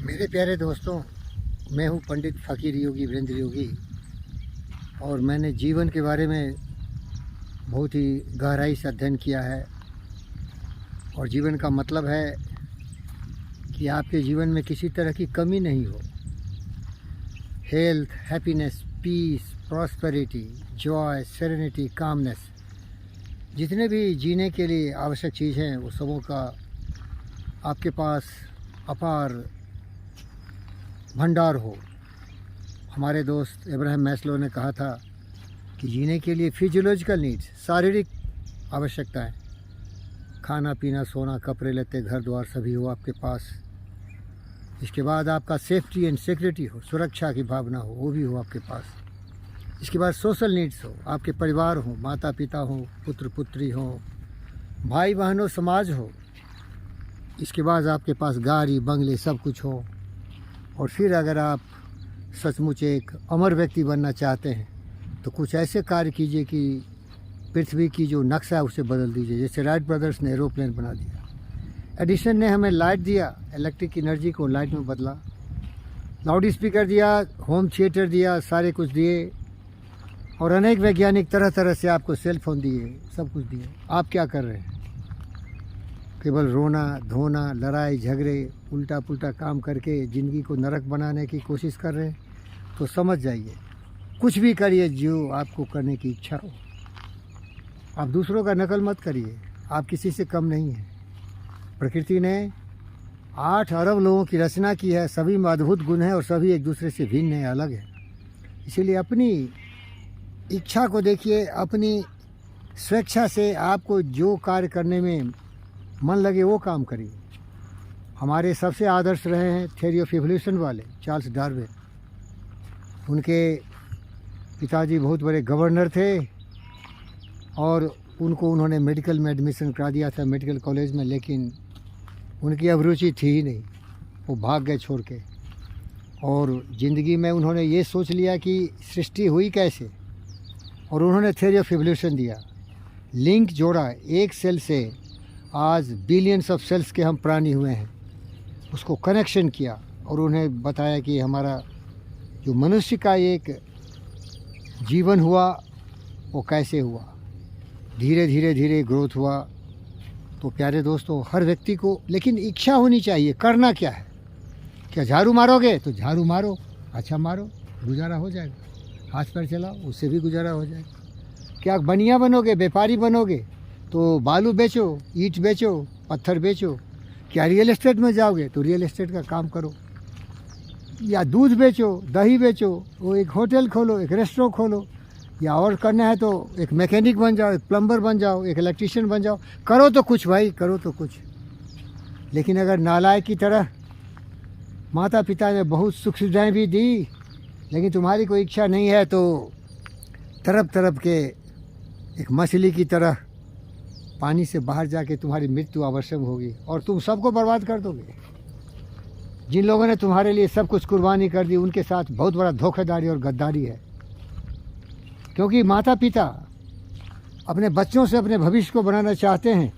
मेरे प्यारे दोस्तों, मैं हूं पंडित फ़कीर योगी वीरेंद्र योगी और मैंने जीवन के बारे में बहुत ही गहराई से अध्ययन किया है। और जीवन का मतलब है कि आपके जीवन में किसी तरह की कमी नहीं हो। Health, happiness, peace, prosperity, joy, serenity, calmness, जितने भी जीने के लिए आवश्यक चीज़ हैं वो सबों का आपके पास अपार भंडार हो। हमारे दोस्त इब्राहिम मैस्लो ने कहा था कि जीने के लिए फिजियोलॉजिकल नीड्स, शारीरिक आवश्यकताएं, खाना पीना, सोना, कपड़े लत्ते, घर द्वार सभी हो आपके पास। इसके बाद आपका सेफ्टी एंड सिक्योरिटी हो, सुरक्षा की भावना हो, वो भी हो आपके पास। इसके बाद सोशल नीड्स हो, आपके परिवार हो, माता पिता हो, पुत्र पुत्री हो, भाई बहन हो, समाज हो। इसके बाद आपके पास गाड़ी बंगले सब कुछ हो। और फिर अगर आप सचमुच एक अमर व्यक्ति बनना चाहते हैं तो कुछ ऐसे कार्य कीजिए कि पृथ्वी की जो नक्शा है उसे बदल दीजिए। जैसे राइट ब्रदर्स ने एरोप्लेन बना दिया, एडिसन ने हमें लाइट दिया, इलेक्ट्रिक एनर्जी को लाइट में बदला, लाउड स्पीकर दिया, होम थिएटर दिया, सारे कुछ दिए। और अनेक वैज्ञानिक तरह तरह से आपको सेल फोन दिए, सब कुछ दिए। आप क्या कर रहे हैं? केवल रोना धोना, लड़ाई झगड़े, उल्टा पुल्टा काम करके ज़िंदगी को नरक बनाने की कोशिश कर रहे हैं। तो समझ जाइए, कुछ भी करिए जो आपको करने की इच्छा हो। आप दूसरों का नकल मत करिए, आप किसी से कम नहीं हैं। प्रकृति ने 8 अरब लोगों की रचना की है, सभी में अद्भुत गुण हैं और सभी एक दूसरे से भिन्न हैं, अलग हैं। इसीलिए अपनी इच्छा को देखिए, अपनी स्वेच्छा से आपको जो कार्य करने में मन लगे वो काम करिए। हमारे सबसे आदर्श रहे हैं थ्योरी ऑफ इवोल्यूशन वाले चार्ल्स डार्विन। उनके पिताजी बहुत बड़े गवर्नर थे और उन्होंने मेडिकल में एडमिशन करा दिया था, मेडिकल कॉलेज में, लेकिन उनकी अब रुचि थी ही नहीं, वो भाग गए छोड़ के। और ज़िंदगी में उन्होंने ये सोच लिया कि सृष्टि हुई कैसे, और उन्होंने थ्योरी ऑफ इवोल्यूशन दिया, लिंक जोड़ा। एक सेल से आज बिलियंस ऑफ सेल्स के हम प्राणी हुए हैं, उसको कनेक्शन किया और उन्हें बताया कि हमारा जो मनुष्य का एक जीवन हुआ वो कैसे हुआ, धीरे धीरे धीरे ग्रोथ हुआ। तो प्यारे दोस्तों, हर व्यक्ति को लेकिन इच्छा होनी चाहिए। करना क्या है? क्या झाड़ू मारोगे तो झाड़ू मारो, अच्छा मारो, गुजारा हो जाएगा। हाथ पैर चलाओ, उससे भी गुजारा हो जाएगा। क्या बनिया बनोगे, व्यापारी बनोगे तो बालू बेचो, ईंट बेचो, पत्थर बेचो। क्या रियल एस्टेट में जाओगे तो रियल एस्टेट का काम करो, या दूध बेचो, दही बेचो, वो एक होटल खोलो, एक रेस्टोरेंट खोलो, या और करना है तो एक मैकेनिक बन जाओ, एक प्लम्बर बन जाओ, एक इलेक्ट्रिशियन बन जाओ। करो तो कुछ भाई, करो तो कुछ। लेकिन अगर नालायक की तरह माता पिता ने बहुत सुख सुविधाएँ भी दी, लेकिन तुम्हारी कोई इच्छा नहीं है तो तरफ तरफ के एक मछली की तरह पानी से बाहर जाके तुम्हारी मृत्यु अवश्य होगी और तुम सबको बर्बाद कर दोगे। जिन लोगों ने तुम्हारे लिए सब कुछ कुर्बानी कर दी, उनके साथ बहुत बड़ा धोखाधड़ी और गद्दारी है। क्योंकि माता पिता अपने बच्चों से अपने भविष्य को बनाना चाहते हैं,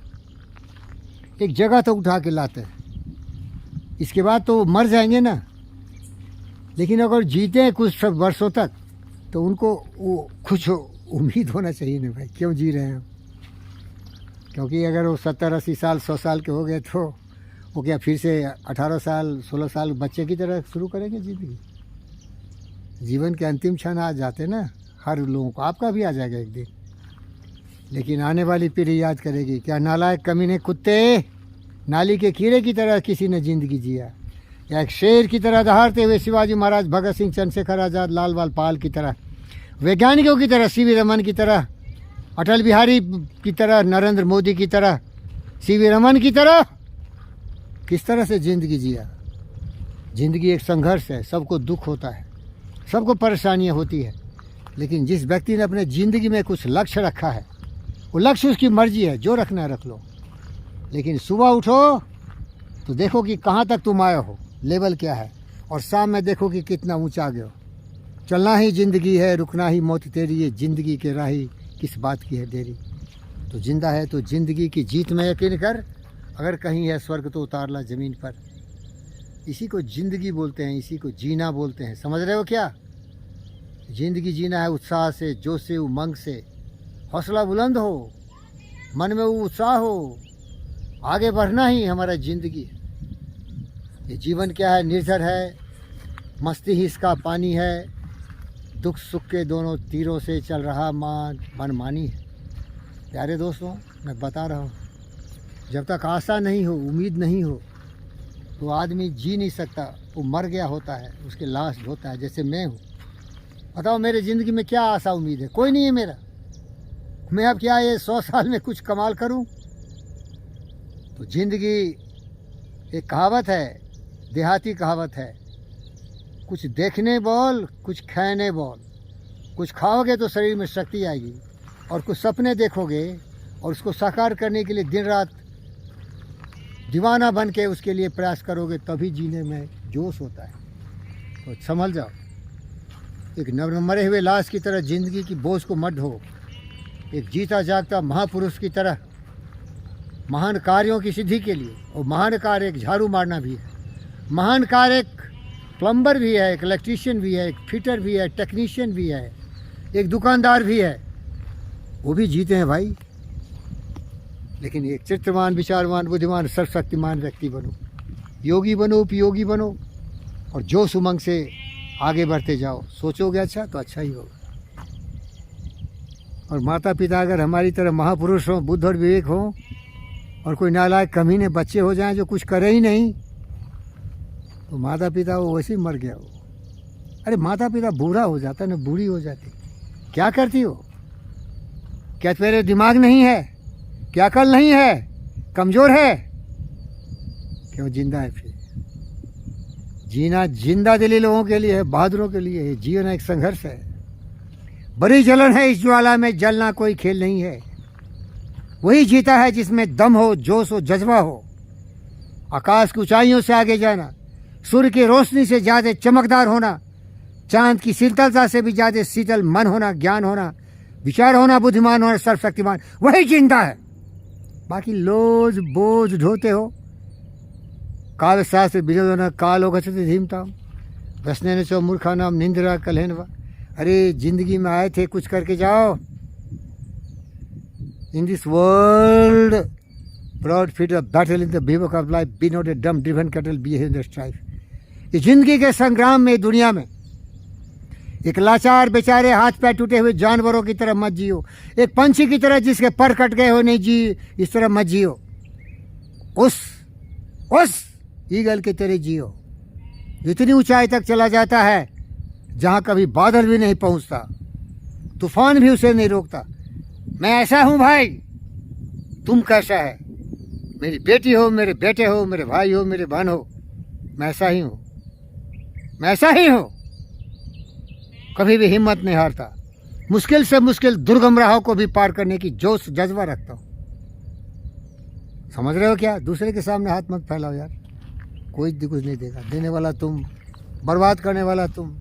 एक जगह तो उठा के लाते हैं, इसके बाद तो मर जाएंगे ना। लेकिन अगर जीते हैं कुछ सब वर्षों तक तो उनको वो कुछ उम्मीद होना चाहिए ना भाई, क्यों जी रहे हैं। क्योंकि अगर वो 70-80 साल 100 साल के हो गए तो वो क्या फिर से 18 साल 16 साल बच्चे की तरह शुरू करेंगे ज़िंदगी? जीवन के अंतिम क्षण आ जाते ना हर लोगों को, आपका भी आ जाएगा एक दिन। लेकिन आने वाली पीढ़ी याद करेगी, क्या नालायक कमीने कुत्ते, नाली के कीड़े की तरह किसी ने ज़िंदगी जिया, या एक शेर की तरह दहाड़ते हुए शिवाजी महाराज, भगत सिंह, चंद्रशेखर आज़ाद, लाल बाल पाल की तरह, वैज्ञानिकों की तरह, सीवी रमन की तरह, अटल बिहारी की तरह, नरेंद्र मोदी की तरह, सीवी रमन की तरह किस तरह से ज़िंदगी जिया। ज़िंदगी एक संघर्ष है, सबको दुख होता है, सबको परेशानियां होती है। लेकिन जिस व्यक्ति ने अपने ज़िंदगी में कुछ लक्ष्य रखा है, वो लक्ष्य उसकी मर्जी है, जो रखना है रख लो। लेकिन सुबह उठो तो देखो कि कहाँ तक तुम आए हो, लेवल क्या है, और शाम में देखो कि कितना ऊँचा गए हो। चलना ही ज़िंदगी है, रुकना ही मौत तेरी, ये ज़िंदगी के राही किस बात की है देरी। तो जिंदा है तो ज़िंदगी की जीत में यकीन कर, अगर कहीं है स्वर्ग तो उतार ला ज़मीन पर। इसी को ज़िंदगी बोलते हैं, इसी को जीना बोलते हैं। समझ रहे हो क्या? ज़िंदगी जीना है उत्साह से, जोश से, उमंग से। हौसला बुलंद हो, मन में वो उत्साह हो, आगे बढ़ना ही हमारा ज़िंदगी है। ये जीवन क्या है? निर्झर है, मस्ती ही इसका पानी है, दुख सुख के दोनों तीरों से चल रहा मनमानी है। प्यारे दोस्तों, मैं बता रहा हूँ, जब तक आशा नहीं हो, उम्मीद नहीं हो, तो आदमी जी नहीं सकता। वो मर गया होता है, उसके लाश होता है। जैसे मैं हूँ, बताओ मेरे ज़िंदगी में क्या आशा उम्मीद है? कोई नहीं है मेरा। मैं अब क्या ये 100 साल में कुछ कमाल करूँ? तो ज़िंदगी एक कहावत है, देहाती कहावत है, कुछ देखने बोल, कुछ खाने बोल। कुछ खाओगे तो शरीर में शक्ति आएगी, और कुछ सपने देखोगे और उसको साकार करने के लिए दिन रात दीवाना बन के उसके लिए प्रयास करोगे, तभी जीने में जोश होता है। तो संभल जाओ। एक मरे हुए लाश की तरह ज़िंदगी की बोझ को मत ढो। एक जीता जागता महापुरुष की तरह महान कार्यों की सिद्धि के लिए, और महान कार्य एक झाड़ू मारना भी है, महान कार्य एक प्लम्बर भी है, एक इलेक्ट्रीशियन भी है, एक फिटर भी है, टेक्नीशियन भी है, एक दुकानदार भी है। वो भी जीते हैं भाई। लेकिन एक चित्रवान, विचारवान, बुद्धिमान, सर्वशक्तिमान व्यक्ति बनो, योगी बनो, उपयोगी बनो, और जोश उमंग से आगे बढ़ते जाओ। सोचोगे अच्छा तो अच्छा ही होगा। और माता पिता अगर हमारी तरह महापुरुष हों, बुद्ध और विवेक हों, और कोई नालायक कमीने बच्चे हो जाएं जो कुछ करे ही नहीं, तो माता पिता वो वैसे ही मर गया हो। अरे माता पिता बूढ़ा हो जाता ना, बूढ़ी हो जाती, क्या करती हो? क्या तेरे दिमाग नहीं है? क्या अकल नहीं है? कमज़ोर है? क्यों जिंदा है? फिर जीना जिंदा दिली लोगों के लिए है, बहादुरों के लिए है। जीवन एक संघर्ष है, बड़ी जलन है इस ज्वाला में, जलना कोई खेल नहीं है। वही जीता है जिसमें दम हो, जोश हो, जज्बा हो। आकाश की ऊंचाइयों से आगे जाना, सूर्य की रोशनी से ज़्यादा चमकदार होना, चांद की शीतलता से भी ज़्यादा शीतल मन होना, ज्ञान होना, विचार होना, बुद्धिमान होना, सर्वशक्तिमान, वही जिंदा है। बाकी लोज बोझ ढोते हो। काल शास्त्र विरोधन कालो गच्छति धीमताम रसने चो मूर्खा नाम निंद्रा कलहनवा। अरे जिंदगी में आए थे, कुछ करके जाओ। In this world broad field of battle in the bivouac of life, be not a dumb driven cattle, be in the strife. इस जिंदगी के संग्राम में, दुनिया में एक लाचार बेचारे हाथ पैर टूटे हुए जानवरों की तरह मत जियो। एक पंछी की तरह जिसके पर कट गए हो नहीं जी, इस तरह मत जियो। उस ईगल के तरह जियो, इतनी ऊंचाई तक चला जाता है जहां कभी बादल भी नहीं पहुंचता, तूफान भी उसे नहीं रोकता। मैं ऐसा हूं भाई, तुम कैसा है? मेरी बेटी हो, मेरे बेटे हो, मेरे भाई हो, मेरे बहन हो, मैं ऐसा ही हूं, मैं ऐसा ही हूं। कभी भी हिम्मत नहीं हारता। मुश्किल से मुश्किल दुर्गम राहों को भी पार करने की जोश जज्बा रखता हूं। समझ रहे हो क्या? दूसरे के सामने हाथ मत फैलाओ यार, कोई कुछ नहीं देगा। देने वाला तुम, बर्बाद करने वाला तुम।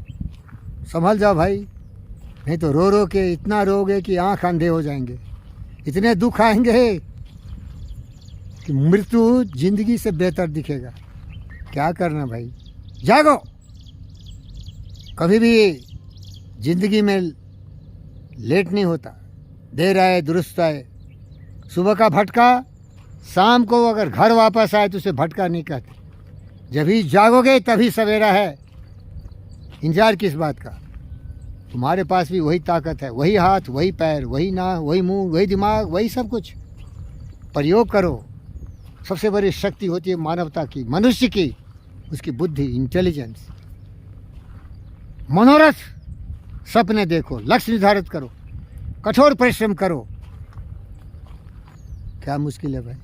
संभल जाओ भाई, नहीं तो रो रो के इतना रोगे कि आंख अंधे हो जाएंगे। इतने दुख आएंगे कि मृत्यु जिंदगी से बेहतर दिखेगा। क्या करना भाई, जागो। कभी भी जिंदगी में लेट नहीं होता, देर आए दुरुस्त आए। सुबह का भटका शाम को अगर घर वापस आए तो उसे भटका नहीं कहते। जब ही जागोगे तभी सवेरा है। इंतजार किस बात का? तुम्हारे पास भी वही ताकत है, वही हाथ, वही पैर, वही नाक, वही मुंह, वही दिमाग, वही सब कुछ। प्रयोग करो। सबसे बड़ी शक्ति होती है मानवता की, मनुष्य की, उसकी बुद्धि, इंटेलिजेंस। मनोरथ, सपने देखो, लक्ष्य निर्धारित करो, कठोर परिश्रम करो। क्या मुश्किल है भाई?